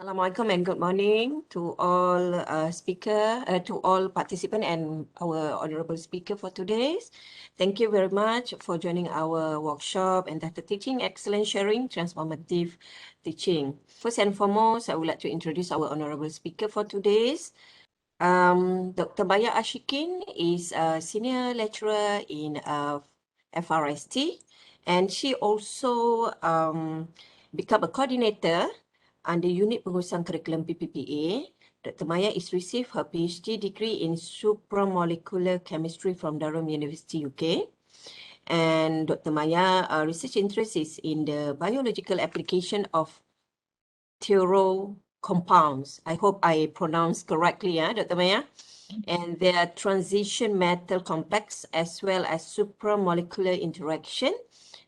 Assalamualaikum and good morning to all to all participants and our honorable speaker for today. Thank you very much for joining our workshop and data teaching, excellent sharing, transformative teaching. First and foremost, I would like to introduce our honorable speaker for today's. Dr. Baya Ashikin is a senior lecturer in FRST, and she also become a coordinator under Unit Pengurusan Curriculum PPPA. Dr. Maya is received her PhD degree in supramolecular chemistry from Durham University, UK. And Dr. Maya research interest is in the biological application of compounds. I hope I pronounced correctly, Dr. Maya. And their transition metal complex as well as supramolecular interaction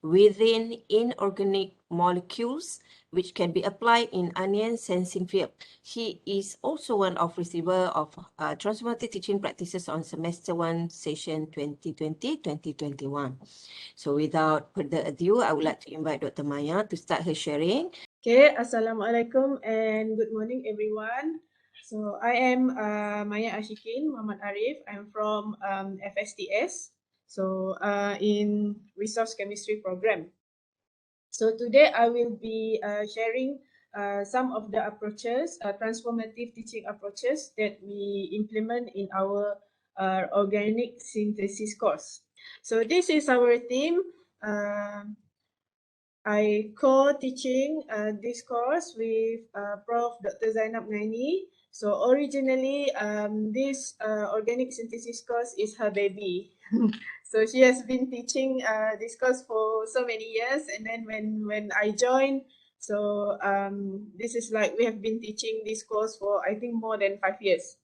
within inorganic molecules which can be applied in anion sensing field. She is also one of receiver of Transformative Teaching Practices on Semester 1 Session 2020-2021. So without further ado, I would like to invite Dr. Maya to start her sharing. Okay, Assalamualaikum and good morning everyone. So I am Maya Ashikin, Muhamad Arif. I'm from FSTS, so in Resource Chemistry Program. So today I will be sharing some of the approaches, transformative teaching approaches that we implement in our organic synthesis course. So this is our team. I co-teaching this course with Prof. Dr. Zainab Naini. So originally, this organic synthesis course is her baby. So she has been teaching this course for so many years, and then when I joined, so this is like we have been teaching this course for I think more than 5 years.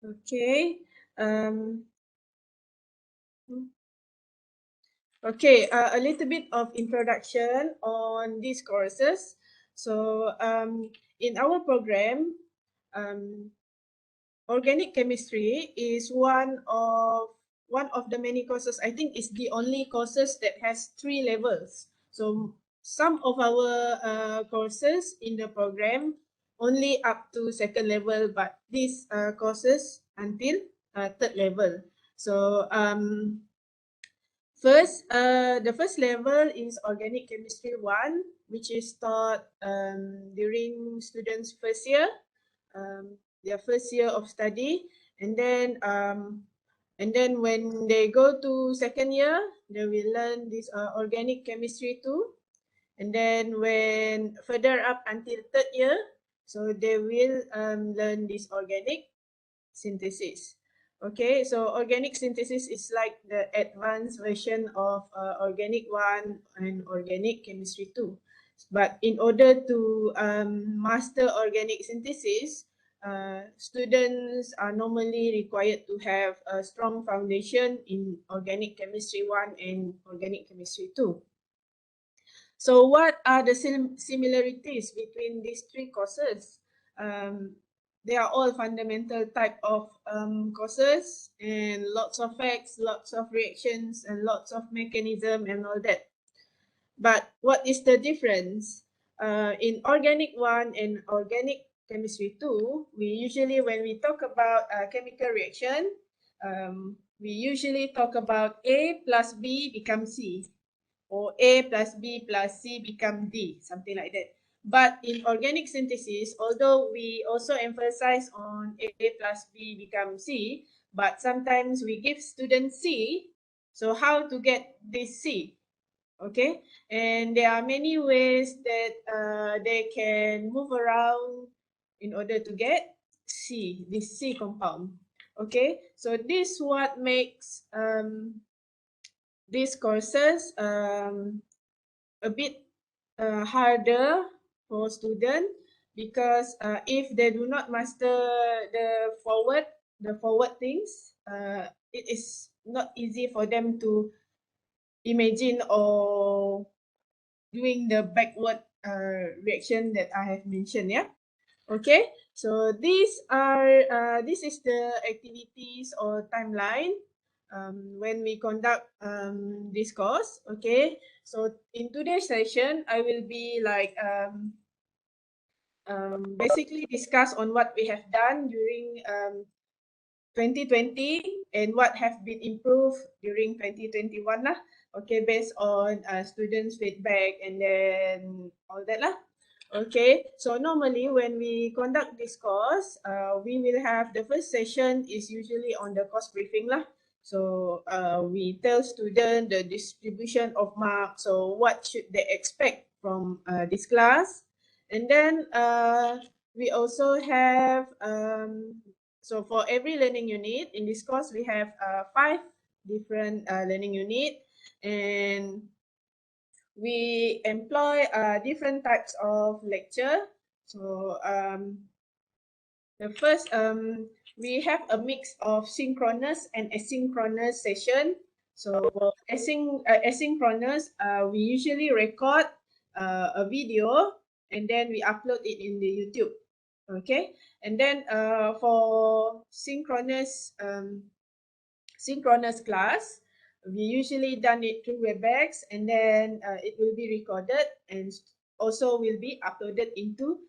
Okay. Okay, a little bit of introduction on these courses. So in our program, organic chemistry is one of the many courses. I think it's the only courses that has 3 levels. So some of our courses in the program only up to 2nd level, but these courses until 3rd level. So first, the first level is Organic Chemistry 1, which is taught during students' first year, their first year of study, and then when they go to 2nd year, they will learn this Organic Chemistry 2, and then when further up until 3rd year, so they will learn this Organic Synthesis. Okay, so organic synthesis is like the advanced version of organic 1 and organic chemistry 2. But in order to master organic synthesis, students are normally required to have a strong foundation in organic chemistry 1 and organic chemistry 2. So what are the similarities between these 3 courses? They are all fundamental type of courses and lots of facts, lots of reactions and lots of mechanism and all that. But what is the difference? In organic 1 and organic chemistry 2, we usually, when we talk about chemical reaction, we usually talk about A plus B becomes C, or A plus B plus C become D, something like that. But in organic synthesis, although we also emphasize on A plus B become C, but sometimes we give students C, so how to get this C? Okay, and there are many ways that they can move around in order to get C, this C compound. Okay, so this what makes these courses a bit harder for students, because if they do not master the forward things, it is not easy for them to imagine or doing the backward reaction that I have mentioned. Yeah. Okay, so these are this is the activities or timeline when we conduct this course. Okay, so in today's session, I will be like basically discuss on what we have done during 2020 and what have been improved during 2021 lah. Okay, based on students' feedback and then all that lah. Okay, so normally when we conduct this course, we will have the first session is usually on the course briefing lah. So we tell students the distribution of marks, so what should they expect from this class. And then we also have, so for every learning unit, in this course we have 5 different learning unit, and we employ different types of lecture. So the first, we have a mix of synchronous and asynchronous session. So for asynchronous, we usually record a video and then we upload it in the YouTube. Okay, and then for synchronous class, we usually done it through WebEx, and then it will be recorded and also will be uploaded into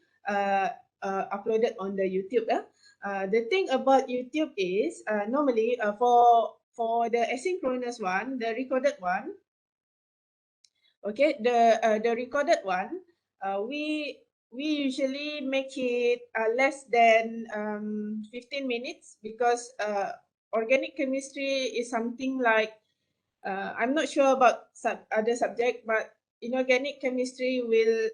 uploaded on the YouTube. The thing about YouTube is normally for the asynchronous one, the recorded one, okay, the recorded one, we usually make it less than 15 minutes because organic chemistry is something like, I'm not sure about other subject, but inorganic chemistry will,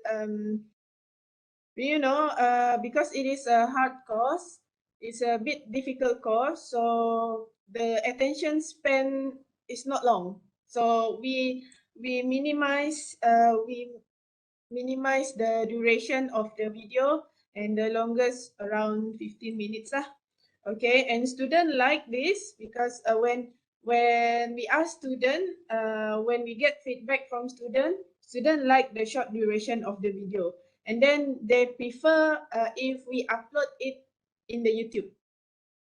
because it is a hard course, it's a bit difficult course, so the attention span is not long. So we minimize the duration of the video, and the longest around 15 minutes lah. Okay, and student like this because when we ask student, when we get feedback from student like the short duration of the video, and then they prefer if we upload it in the YouTube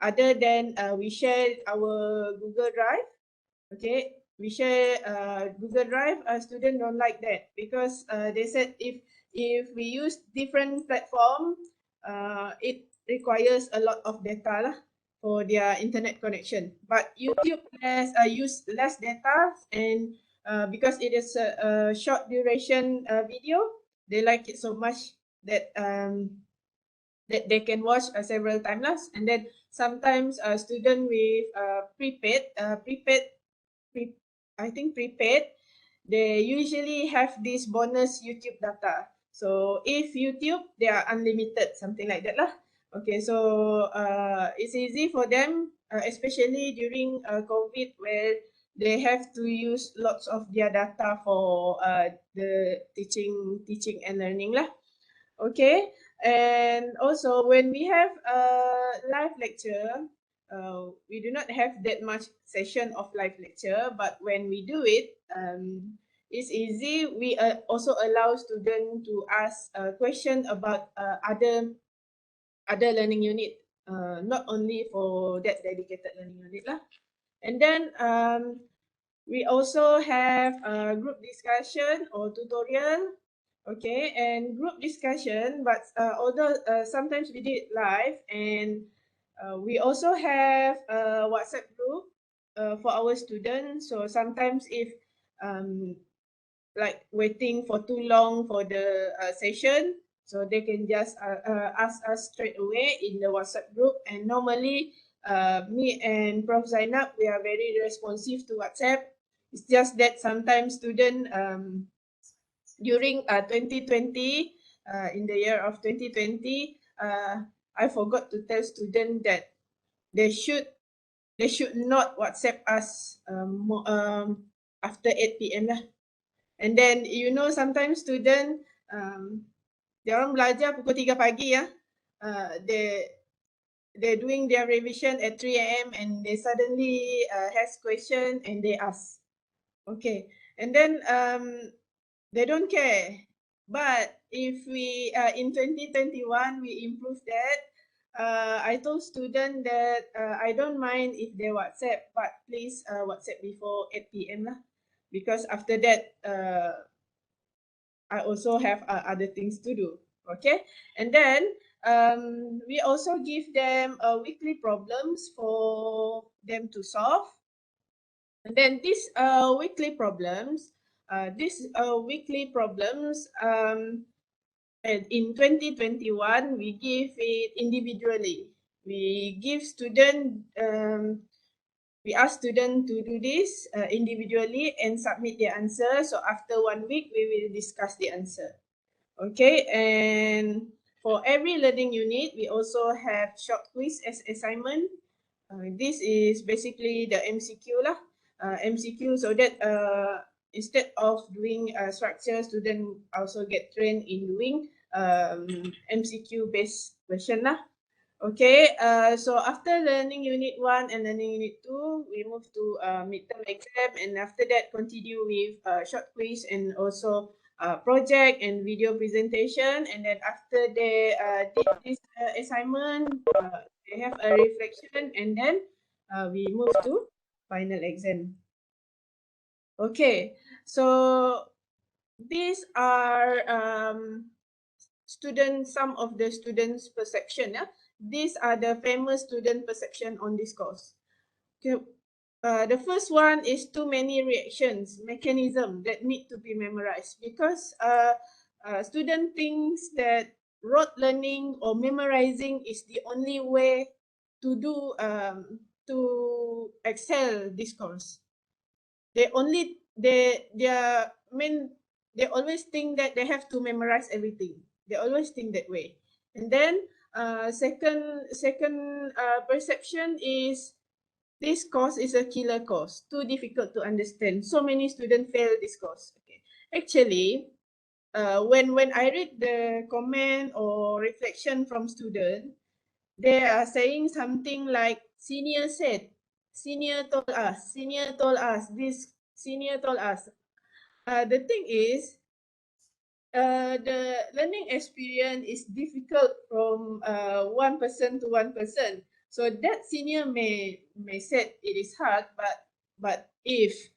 other than we share our Google Drive. Okay, we share Google Drive. Student don't like that because they said if we use different platform, it requires a lot of data lah for their internet connection. But YouTube has use less data, and because it is a short duration video, they like it so much that that they can watch several times. And then sometimes a student with prepaid, they usually have this bonus YouTube data. So if YouTube, they are unlimited, something like that lah. Okay, so it's easy for them, especially during COVID, where they have to use lots of their data for the teaching and learning lah. Okay, and also when we have a live lecture, we do not have that much session of live lecture, but when we do it, it's easy. We also allow students to ask a question about other learning unit, not only for that dedicated learning unit lah. And then we also have a group discussion or tutorial. Okay, and group discussion, but although sometimes we did live, and we also have a WhatsApp group for our students. So sometimes if like waiting for too long for the session, so they can just ask us straight away in the WhatsApp group. And normally me and Prof Zainab, we are very responsive to WhatsApp. It's just that sometimes student during 2020, in the year of 2020, I forgot to tell students that they should not WhatsApp us after 8 p.m. lah. And then sometimes student dia orang belajar pukul 3 pagi ya. They're doing their revision at 3 a.m. and they suddenly has question and they ask. Okay, and then they don't care. But if we in 2021 we improve that, I told students that I don't mind if they WhatsApp, but please WhatsApp before 8 p.m. lah, because after that I also have other things to do. Okay, and then we also give them weekly problems for them to solve. And then these weekly problems, and in 2021, we give it individually. We give we ask students to do this individually and submit their answer. So after 1 week, we will discuss the answer. Okay, and for every learning unit, we also have short quiz as assignment. This is basically the MCQ lah. MCQ, so that instead of doing structure, student also get trained in doing MCQ based question lah. Okay, so after learning unit 1 and learning unit 2, we move to midterm exam, and after that continue with short quiz and also project and video presentation. And then after they did this assignment, they have a reflection, and then we move to final exam. Okay, so these are some of the students' perception. These are the famous student perception on this course. Okay. The first one is too many reactions mechanism that need to be memorized, because student thinks that rote learning or memorizing is the only way to do to excel this course. They always think that they have to memorize everything. They always think that way. And then second perception is this course is a killer course, too difficult to understand. So many students fail this course. Okay. Actually, when I read the comment or reflection from students, they are saying something like senior said, senior told us, this senior told us. The thing is, the learning experience is difficult from one person to one person. So that senior may say it is hard, but if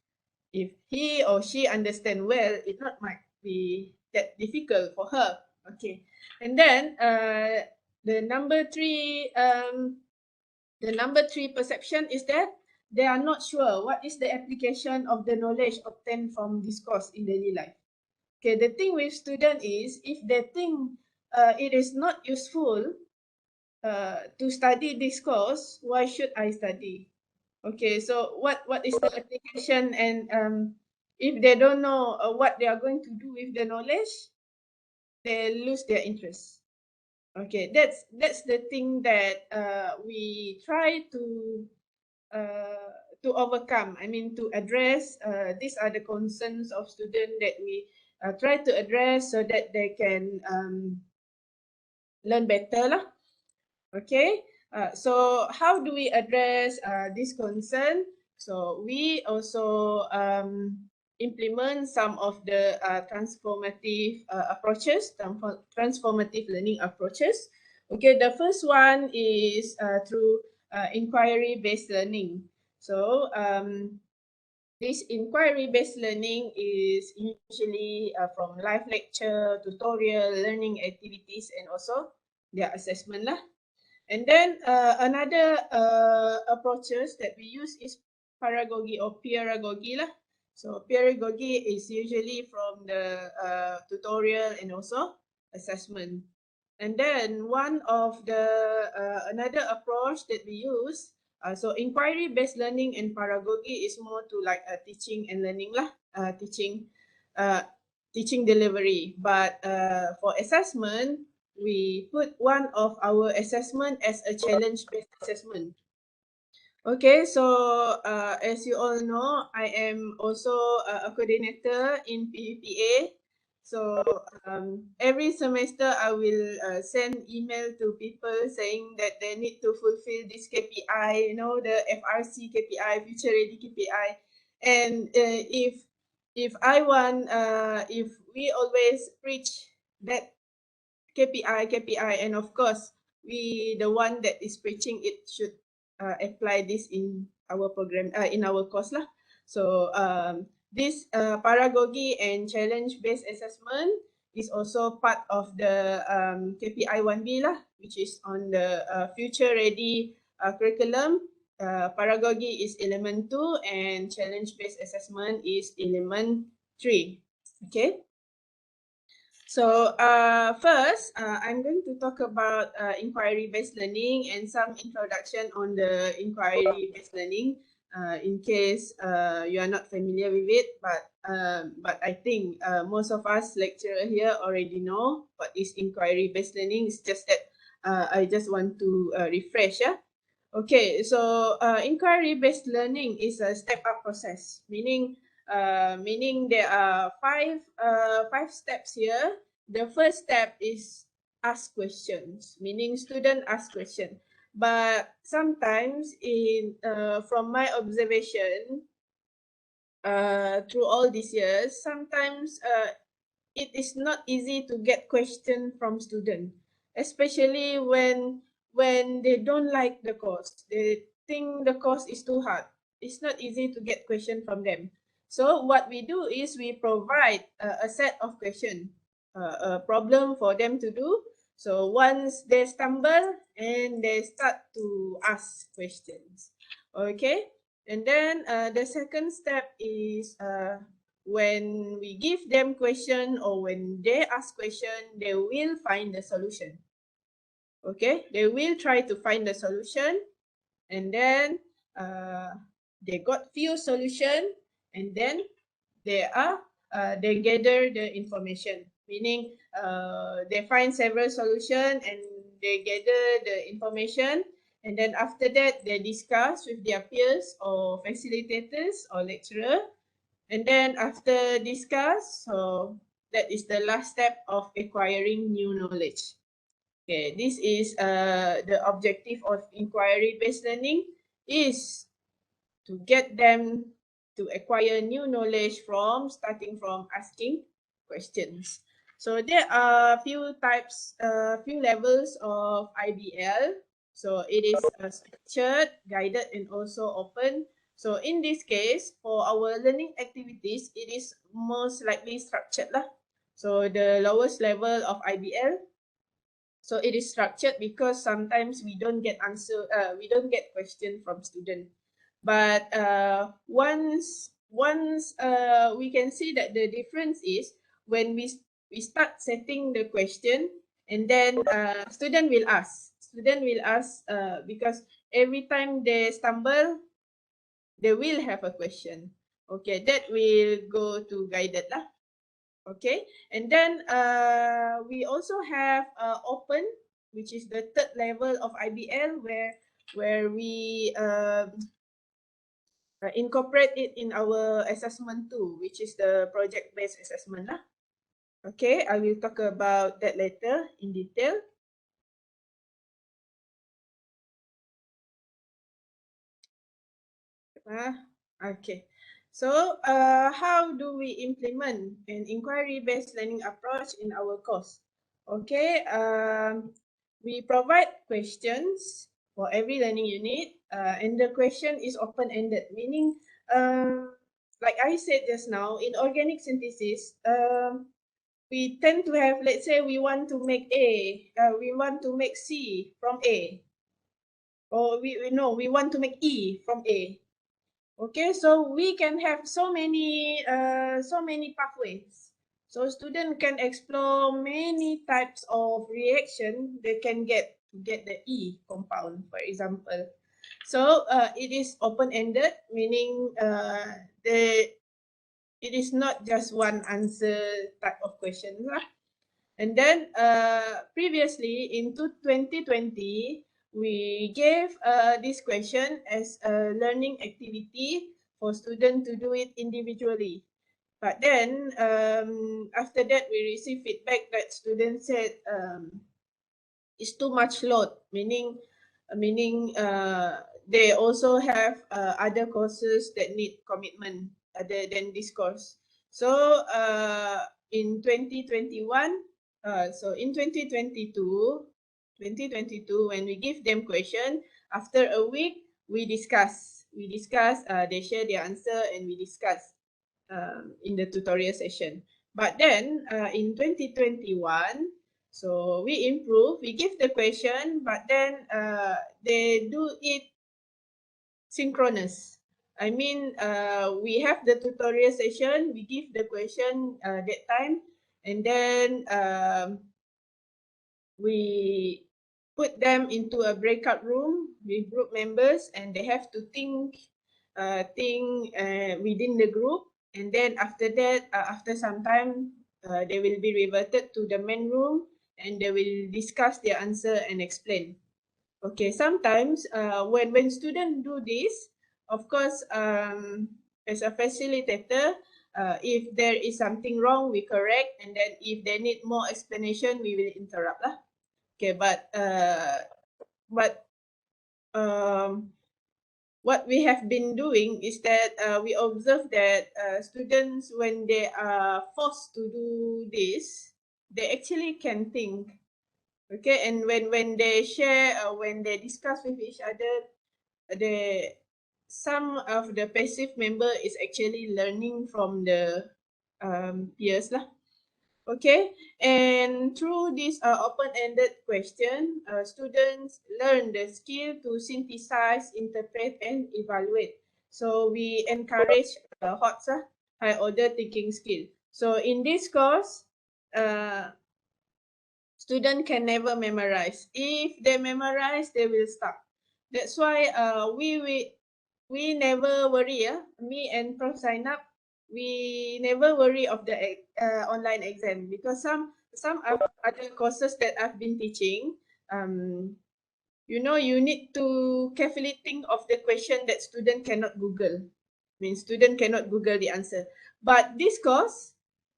he or she understand well, it not might be that difficult for her. Okay, and then the number three perception is that they are not sure what is the application of the knowledge obtained from this course in daily life. Okay, the thing with student is, if they think it is not useful to study this course, why should I study? Okay, so what is the application, and if they don't know what they are going to do with the knowledge, they lose their interest. Okay, that's the thing that we try to overcome. I mean, to address. These are the concerns of students that we try to address so that they can learn better lah. Okay, so how do we address this concern? So we also implement some of the transformative approaches, transformative learning approaches. Okay, the first one is through inquiry-based learning. So this inquiry-based learning is usually from live lecture, tutorial, learning activities, and also their assessment lah. And then another approaches that we use is Paragogi or Paragogi lah. So Paragogi is usually from the tutorial and also assessment. And then one of the another approach that we use, so inquiry-based learning and Paragogi is more to like teaching and learning lah, teaching delivery. But for assessment, we put one of our assessment as a challenge-based assessment. Okay, so as you all know, I am also a coordinator in PVPA. So every semester I will send email to people saying that they need to fulfill this KPI, you know, the FRC KPI, Future Ready KPI. And if I want, if we always preach that KPI, and of course, we, the one that is preaching it, should apply this in our program, in our course lah. So this Paragogi and challenge-based assessment is also part of the KPI 1B lah, which is on the future ready curriculum. Paragogi is element 2 and challenge based assessment is element 3. Okay. So first, I'm going to talk about inquiry-based learning and some introduction on the inquiry-based learning in case you are not familiar with it. But I think most of us lecturer here already know what is inquiry-based learning. It's just that I just want to refresh. Yeah? Okay, so inquiry-based learning is a step-up process, meaning there are five steps here. The first step is ask questions, meaning student ask question. But sometimes from my observation through all these years, sometimes it is not easy to get question from student, especially when they don't like the course. They think the course is too hard. It's not easy to get question from them. So what we do is we provide a set of question, a problem for them to do. So once they stumble and they start to ask questions, okay. And then the second step is when we give them question or when they ask question, they will find the solution. Okay, they will try to find the solution, and then they got few solution, and then they gather the information, meaning they find several solution and they gather the information, and then after that they discuss with their peers or facilitators or lecturer, and then after discuss, so that is the last step of acquiring new knowledge. Okay, this is the objective of inquiry-based learning is to get them to acquire new knowledge from starting from asking questions. So there are few types, few levels of IBL. So it is structured, guided, and also open. So in this case, for our learning activities, it is most likely structured lah. So the lowest level of IBL. So it is structured because sometimes we don't get answer, we don't get question from student. But once we can see that the difference is when we start setting the question, and then student will ask because every time they stumble, they will have a question. Okay, that will go to guided lah. Okay, and then we also have open, which is the third level of IBL, where we incorporate it in our assessment too, which is the project-based assessment lah. Okay, I will talk about that later in detail. Okay. So how do we implement an inquiry-based learning approach in our course? Okay, we provide questions for every learning unit, and the question is open-ended, meaning like I said just now, in organic synthesis, we tend to have, let's say we want to make A, we want to make C from A, or we want to make E from A. Okay, so we can have so many pathways. So student can explore many types of reaction they can get the E compound, for example. So it is open-ended, meaning it is not just one answer type of question lah. And then previously in 2020, we gave this question as a learning activity for students to do it individually. But then after that, we received feedback that students said it's too much load, meaning they also have other courses that need commitment other than this course. So in 2021, so in 2022, when we give them question, after a week, we discuss, they share their answer and we discuss in the tutorial session. But then in 2021, so we improve, we give the question, but then they do it synchronous. I mean, we have the tutorial session, we give the question that time, and then we put them into a breakout room with group members, and they have to think within the group, and then after that, after some time, they will be reverted to the main room, and they will discuss their answer and explain. Okay, sometimes when students do this, of course, as a facilitator, if there is something wrong, we correct, and then if they need more explanation, we will interrupt lah. Okay, but what we have been doing is that we observe that students, when they are forced to do this, they actually can think. Okay, and when they share, when they discuss with each other, some of the passive member is actually learning from the peers lah. Okay, and through this open-ended question, students learn the skill to synthesize, interpret, and evaluate. So we encourage high-order thinking skill. So in this course, student can never memorize. If they memorize, they will stop. That's why we never worry. Me and Prof sign up, we never worry of the online exam, because some other courses that I've been teaching, you know, you need to carefully think of the question that student cannot Google. I mean, student cannot Google the answer. But this course,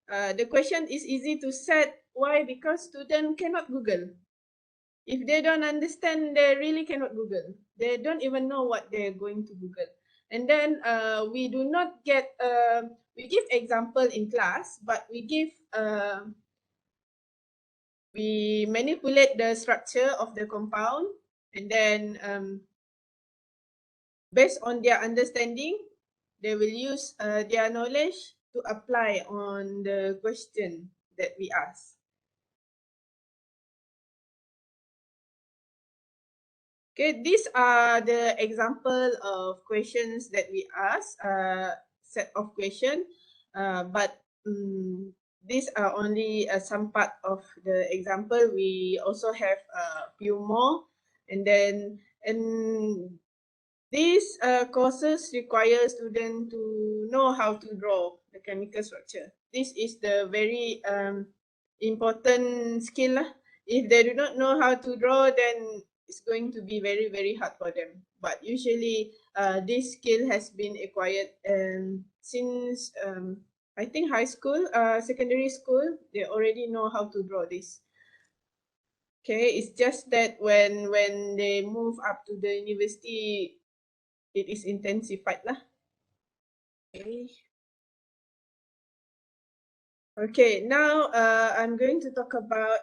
the question is easy to set. Why? Because student cannot Google. If they don't understand, they really cannot Google. They don't even know what they're going to Google. And then we do not get, we give example in class, but we give, we manipulate the structure of the compound, and then based on their understanding, they will use their knowledge to apply on the question that we ask. Okay, these are the example of questions that we ask, set of questions, but these are only some part of the example. We also have a few more, and then these courses require students to know how to draw the chemical structure. This is the very important skill. If they do not know how to draw, then it's going to be very, very hard for them. But usually this skill has been acquired since I think high school, secondary school, they already know how to draw this. Okay, it's just that when they move up to the university, it is intensified lah. Okay. Okay, now I'm going to talk about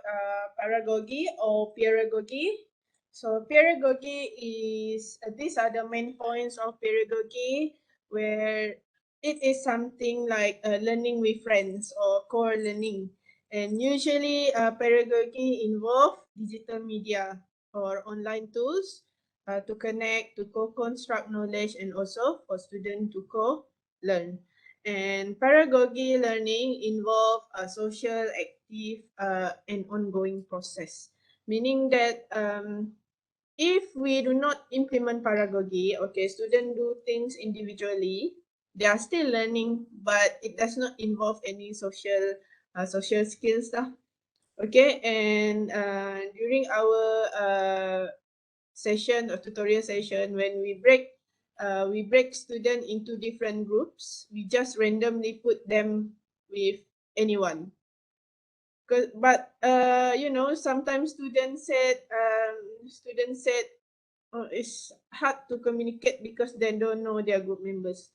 paragogi or pedagogy. So pedagogy is, these are the main points of pedagogy, where it is something like learning with friends or core learning. And usually pedagogy involve digital media or online tools to connect, to co-construct knowledge, and also for students to co-learn. And paragogi learning involve a social, active, and ongoing process. Meaning that if we do not implement paragogi, okay, students do things individually, they are still learning, but it does not involve any social skills. Okay, and during our session or tutorial session, when we break students into different groups. We just randomly put them with anyone. But you know, sometimes students said it's hard to communicate because they don't know their group members.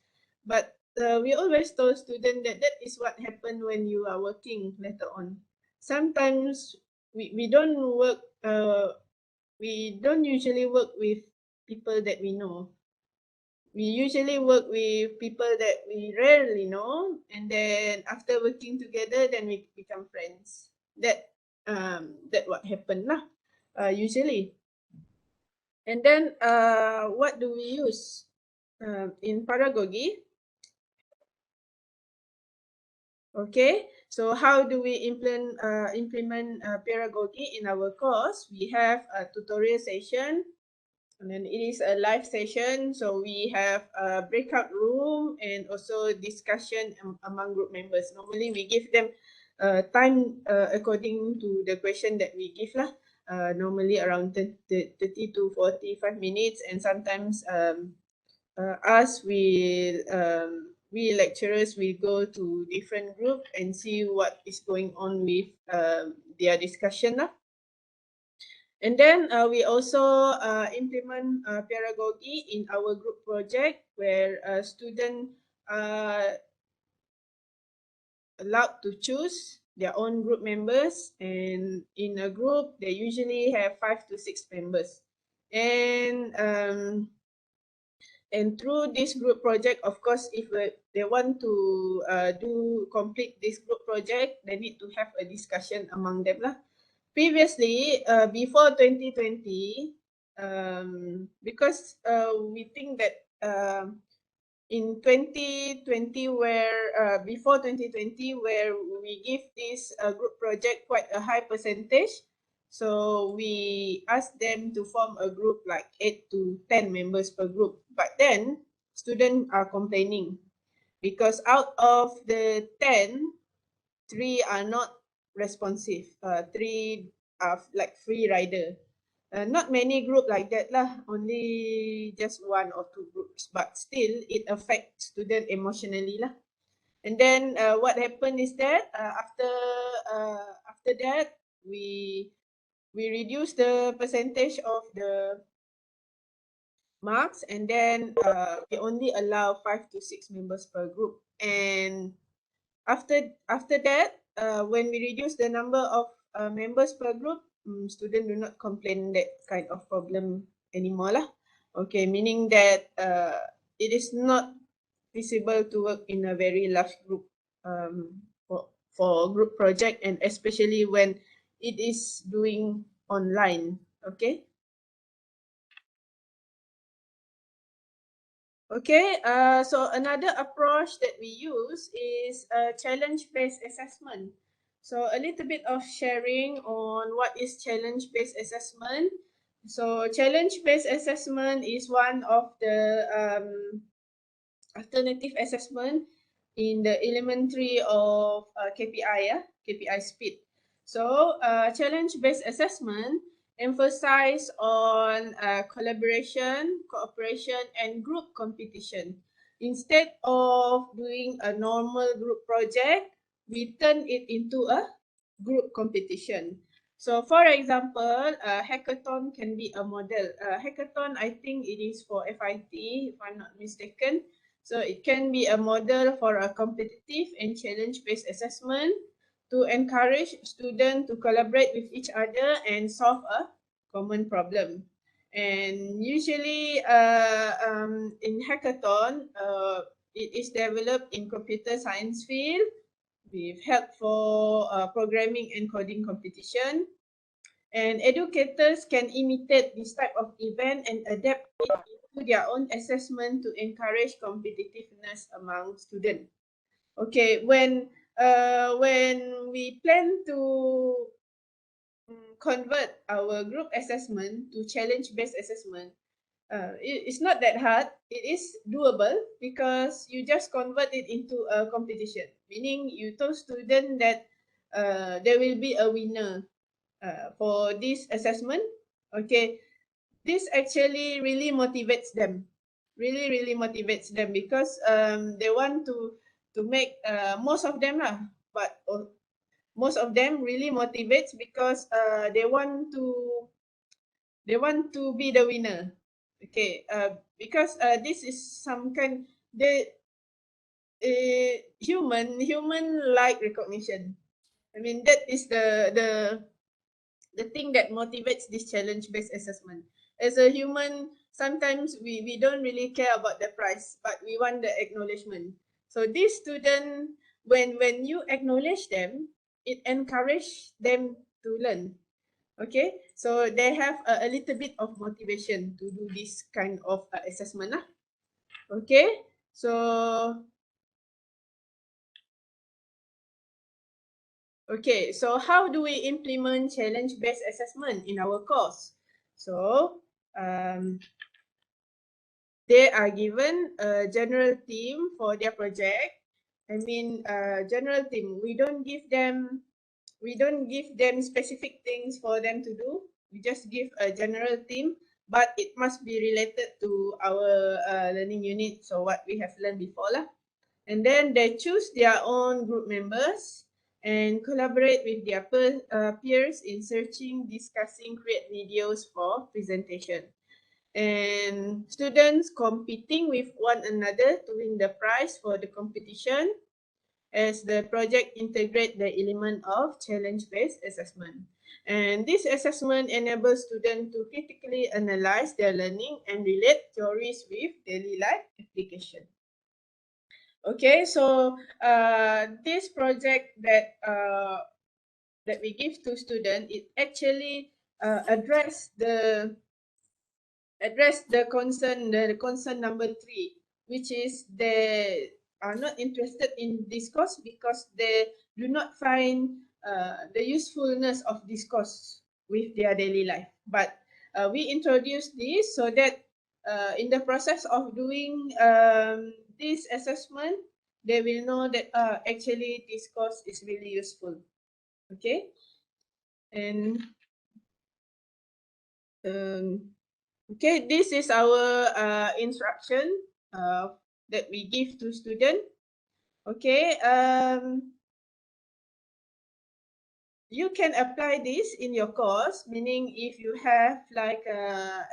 But we always told students that that is what happened when you are working later on. Sometimes we don't work. We don't usually work with people that we know. we usually work with people that we rarely know, and then after working together, then we become friends. That what happened lah, usually. And then what do we use in Paragogi? Okay, so how do we implement Paragogi in our course? We have a tutorial session, and then it is a live session. So we have a breakout room and also discussion among group members. Normally we give them time according to the question that we give lah. Normally around 30 to 45 minutes, and sometimes we lecturers will go to different group and see what is going on with their discussion lah. And then we also implement Paragogi in our group project, where students are allowed to choose their own group members, and in a group they usually have 5 to 6 members. And through this group project, of course, if they want to complete this group project, they need to have a discussion among them lah. Previously, before 2020, because we think that in 2020, where before 2020, where we give this group project quite a high percentage, so we asked them to form a group like 8 to 10 members per group. But then students are complaining because out of the 10, 3 are not responsive. 3 are like free rider. Not many group like that lah, only just 1 or 2 groups, but still it affects student emotionally lah. And then what happened is that after that, we reduce the percentage of the marks, and then we only allow 5 to 6 members per group. And after that, when we reduce the number of members per group, students do not complain that kind of problem anymore lah. Okay, meaning that it is not feasible to work in a very large group for group project, and especially when it is doing online. Okay. Okay, so another approach that we use is challenge-based assessment. So a little bit of sharing on what is challenge-based assessment. So challenge-based assessment is one of the alternative assessment in the elementary of KPI, KPI speed. So challenge-based assessment emphasize on collaboration, cooperation, and group competition. Instead of doing a normal group project, we turn it into a group competition. So for example, hackathon can be a model. Hackathon, I think it is for FIT, if I'm not mistaken. So it can be a model for a competitive and challenge-based assessment to encourage students to collaborate with each other and solve a common problem. And usually in hackathon, it is developed in computer science field with help for programming and coding competition. And educators can imitate this type of event and adapt it into their own assessment to encourage competitiveness among students. Okay, when we plan to convert our group assessment to challenge-based assessment, it's not that hard. It is doable because you just convert it into a competition, meaning you told students that there will be a winner for this assessment. Okay, this actually really motivates them, really motivates them, because they want to make most of them lah, but most of them really motivates because they want to be the winner. Okay, because this is some kind human like recognition. I mean, that is the thing that motivates this challenge-based assessment. As a human, sometimes we don't really care about the prize, but we want the acknowledgement. So this student, when you acknowledge them, it encourages them to learn. Okay, so they have a little bit of motivation to do this kind of assessment. Okay, so how do we implement challenge-based assessment in our course? So they are given a general theme for their project. I mean, general theme. We don't give them specific things for them to do. We just give a general theme, but it must be related to our learning unit. So what we have learned before lah. And then they choose their own group members and collaborate with their peers in searching, discussing, create videos for presentation. And students competing with one another to win the prize for the competition, as the project integrate the element of challenge-based assessment. And this assessment enables students to critically analyze their learning and relate theories with daily life application. Okay, so this project that we give to students, it actually address the concern number 3, which is they are not interested in this course because they do not find the usefulness of this course with their daily life. But we introduce this so that in the process of doing this assessment, they will know that actually this course is really useful. Okay, and okay, this is our instruction that we give to student. Okay, you can apply this in your course, meaning if you have like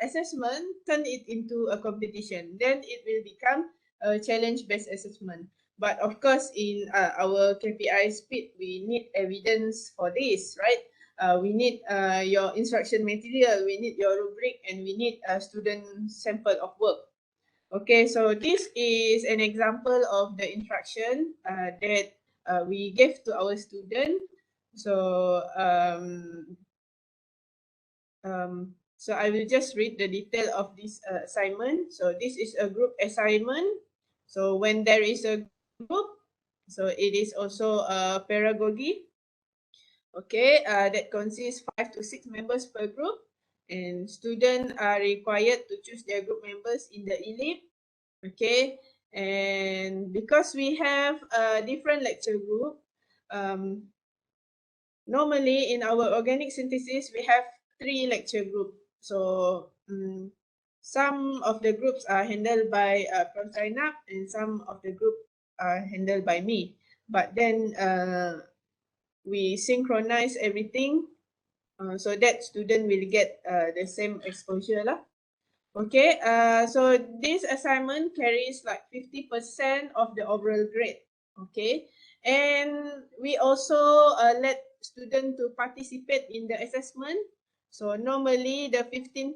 assessment, turn it into a competition, then it will become a challenge-based assessment. But of course, in our KPI speed, we need evidence for this, right? We need your instruction material, we need your rubric, and we need a student sample of work. Okay, so this is an example of the instruction that we gave to our student. So so I will just read the detail of this assignment. So this is a group assignment. So when there is a group, so it is also a paragogi. Okay, that consists 5 to 6 members per group, and students are required to choose their group members in the ELIP. Okay, and because we have a different lecture group, normally in our organic synthesis, we have 3 lecture groups. So some of the groups are handled by Prof. Zainab and some of the group are handled by me. But then we synchronize everything so that student will get the same exposure lah. Okay, so this assignment carries like 50% of the overall grade. Okay, and we also let students to participate in the assessment. So normally the 15%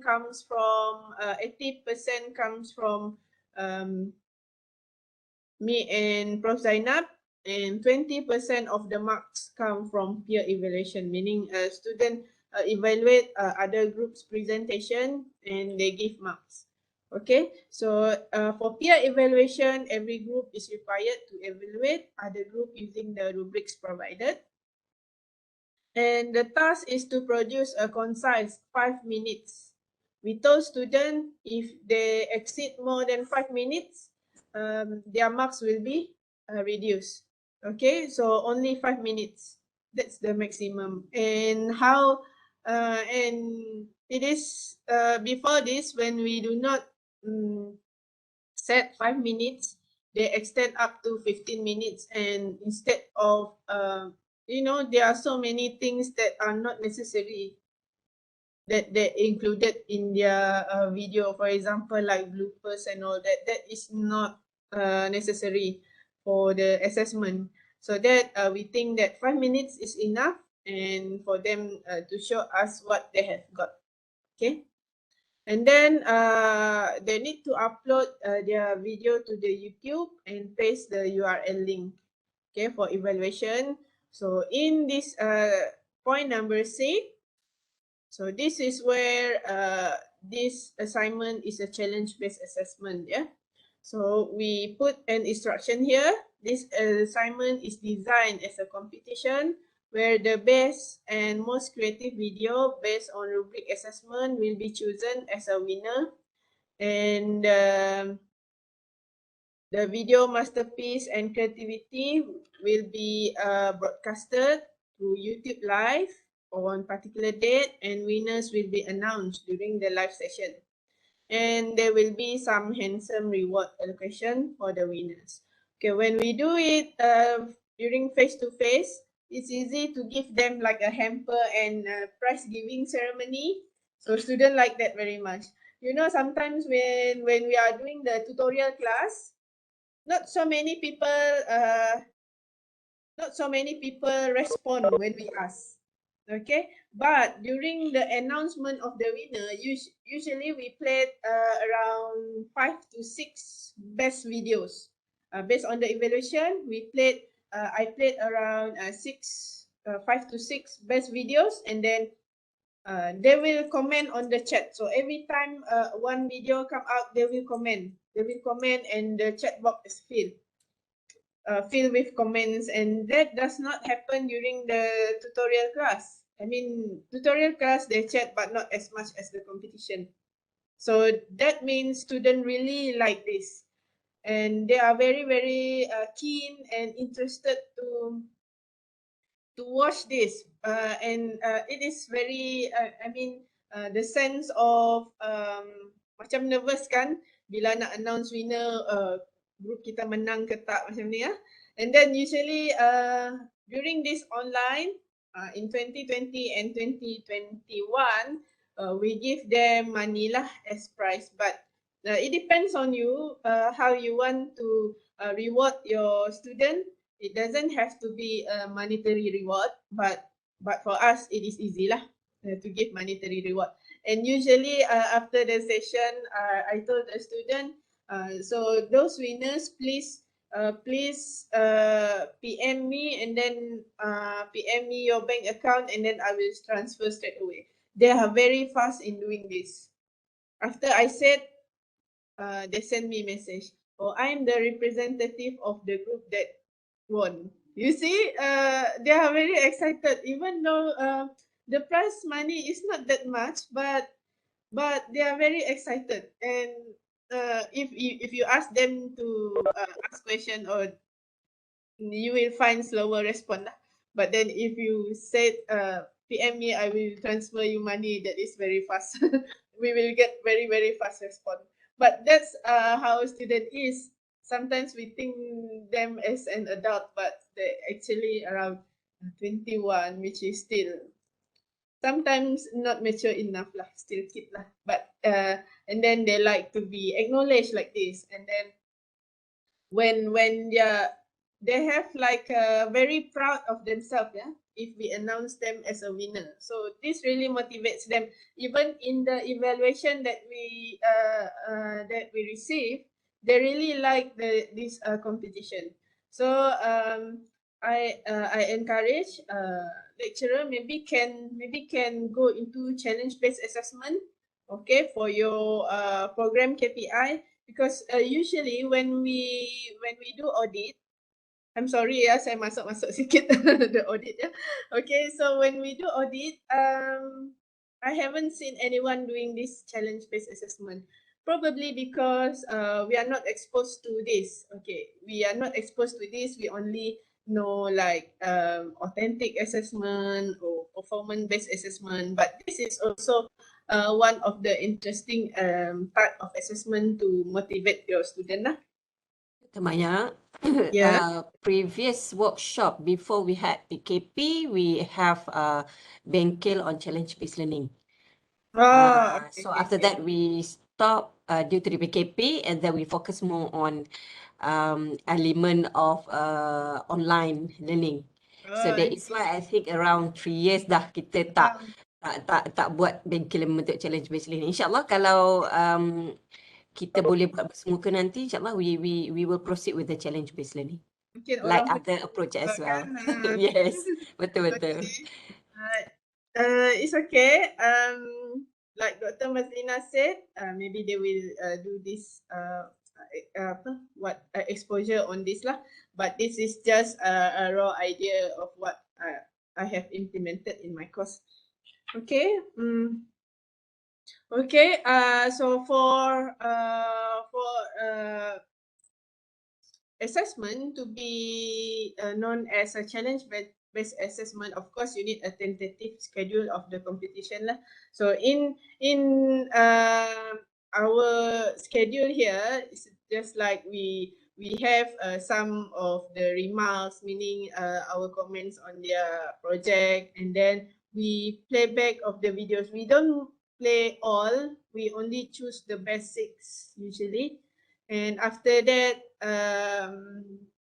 comes from 80% comes from me and Prof. Zainab, and 20% of the marks come from peer evaluation, meaning a student evaluate other groups' presentation and they give marks. Okay, so for peer evaluation, every group is required to evaluate other group using the rubrics provided. And the task is to produce a concise 5 minutes. We told students if they exceed more than 5 minutes, their marks will be reduced. Okay, so only 5 minutes. That's the maximum. And how, and it is before this, when we do not set 5 minutes, they extend up to 15 minutes. And instead of, you know, there are so many things that are not necessary that they included in their video. For example, like bloopers and all that, that is not necessary for the assessment. So that we think that 5 minutes is enough and for them to show us what they have got. Okay. And then they need to upload their video to the YouTube and paste the URL link, okay, for evaluation. So in this point number 6, so this is where this assignment is a challenge-based assessment, yeah. So we put an instruction here. This assignment is designed as a competition where the best and most creative video based on rubric assessment will be chosen as a winner. And the video masterpiece and creativity will be broadcasted through YouTube Live on particular date, and winners will be announced during the live session. And there will be some handsome reward allocation for the winners. Okay, when we do it during face-to-face, it's easy to give them like a hamper and prize giving ceremony. So students like that very much. You know, sometimes when we are doing the tutorial class, not so many people respond when we ask. Okay, but during the announcement of the winner, usually we played around 5 to 6 best videos. Based on the evaluation, I played around 5 to 6 best videos, and then they will comment on the chat. So every time one video come out, they will comment. And the chat box is filled with comments, and that does not happen during the tutorial class. I mean, tutorial class, they chat, but not as much as the competition. So that means students really like this. And they are very, very keen and interested to watch this. And it is very, the sense of macam nervous kan, bila nak announce winner, group kita menang ke tak macam ni ya. And then usually during this online, in 2020 and 2021, we give them money lah as prize. But it depends on you how you want to reward your student. It doesn't have to be a monetary reward, but for us it is easy lah to give monetary reward. And usually after the session, I told the student, so those winners, please PM me, and then PM me your bank account, and then I will transfer straight away. They are very fast in doing this. After I said, they send me message. Oh, I'm the representative of the group that won. You see, they are very excited, even though the prize money is not that much, but they are very excited. And if you ask them to ask question, or you will find slower response. But then if you said PM me, I will transfer you money, that is very fast. We will get very, very fast response. But that's how student is. Sometimes we think them as an adult, but they actually around 21, which is still sometimes not mature enough lah, still kid lah. But and then they like to be acknowledged like this. And then when they have like very proud of themselves, yeah, if we announce them as a winner. So this really motivates them. Even in the evaluation that we receive, they really like this competition. So I encourage lecturer maybe can go into challenge-based assessment, okay, for your program KPI. Because usually when we do audit, I'm sorry ya, saya masuk sikit the audit ya. Okay, so when we do audit, I haven't seen anyone doing this challenge-based assessment. Probably because we are not exposed to this. Okay, we are not exposed to this. We only know like authentic assessment or performance-based assessment. But this is also one of the interesting part of assessment to motivate your student lah. Maya, Yeah. previous workshop before we had PKP, we have Bengkel on challenge-based learning. So after that we stopped due to the PKP, and then we focus more on element of online learning. So that is why I think around 3 years dah kita tak tak buat bengkel membentuk challenge based learning. InsyaAllah kalau kita boleh buat bersemuka nanti, insyaAllah we will proceed with the challenge based learning. Mungkin Like orang other approach as well. kan. Yes, betul-betul. Okay. It's okay. Like Dr. Mazlina said, maybe they will do this exposure on this lah. But this is just a raw idea of what I have implemented in my course. Okay. Okay. So for assessment to be known as a challenge-based assessment, of course, you need a tentative schedule of the competition lah. So in our schedule here, it's just like we have some of the remarks, meaning our comments on their project, and then we play back of the videos. We don't play all, we only choose the basics usually. And after that,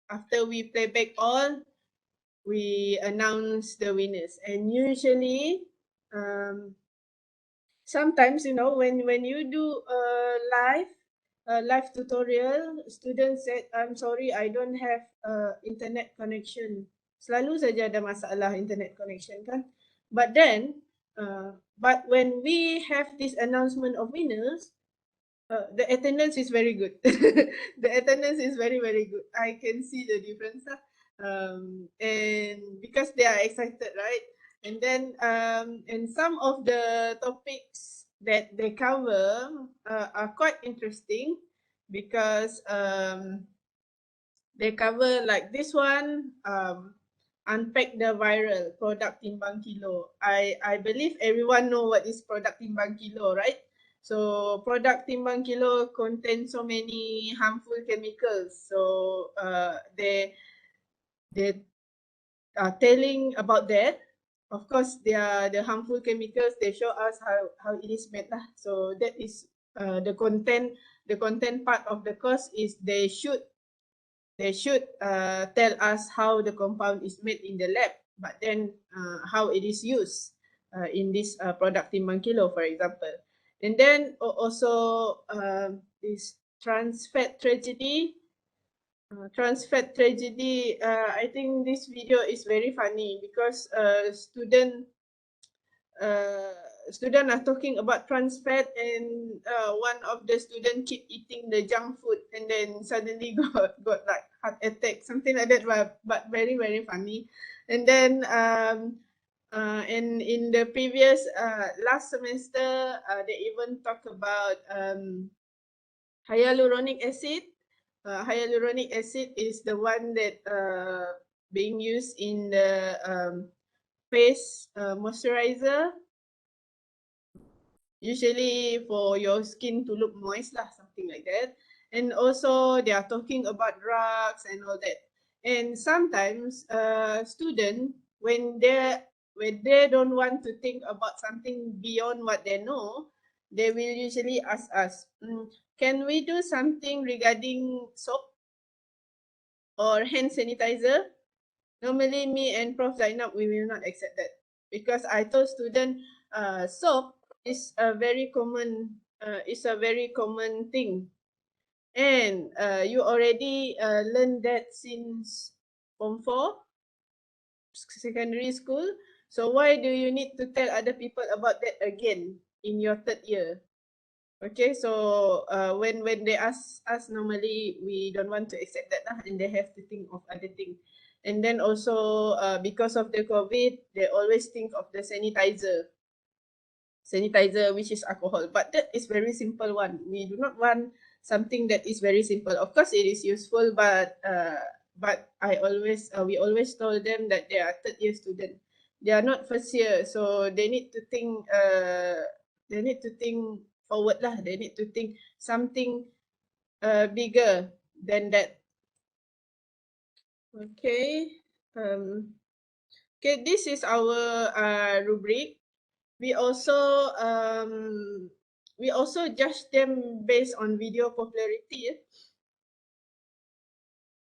after we play back all, we announce the winners. And usually, sometimes, you know, when you do a live tutorial, students said, I'm sorry, I don't have internet connection. Selalu saja ada masalah internet connection kan. But then, but when we have this announcement of winners, the attendance is very good. The attendance is very, very good. I can see the difference. And because they are excited, right? And then, and some of the topics that they cover are quite interesting because they cover like this one, unpack the viral product timbang kilo. I believe everyone know what is product timbang kilo, right? So product timbang kilo contains so many harmful chemicals. So they are telling about that. Of course, the harmful chemicals. They show us how it is made lah. So that is the content. The content part of the course is they should tell us how the compound is made in the lab, but then how it is used in this product timbang kilo, for example. And then also this trans fat tragedy. I think this video is very funny because student are talking about trans fat, and one of the student keep eating the junk food and then suddenly got like heart attack, something like that, but very, very funny. And then and in the previous last semester, they even talk about hyaluronic acid. Hyaluronic acid is the one that being used in the face moisturizer, usually for your skin to look moist lah, something like that. And also they are talking about drugs and all that. And sometimes student, when they don't want to think about something beyond what they know, they will usually ask us, can we do something regarding soap or hand sanitizer? Normally me and Prof Zainab, we will not accept that because I told student soap is a very common thing, and you already learned that since Form 4 secondary school. So why do you need to tell other people about that again in your third year? Okay, so when they ask us, normally we don't want to accept that lah, and they have to think of other things. And then also because of the COVID, they always think of the sanitizer, which is alcohol. But that is very simple one. We do not want something that is very simple. Of course, it is useful, but we always told them that they are third year student. They are not first year, so they need to think. Forward lah. They need to think something bigger than that. Okay. Okay, this is our rubric. We also judge them based on video popularity,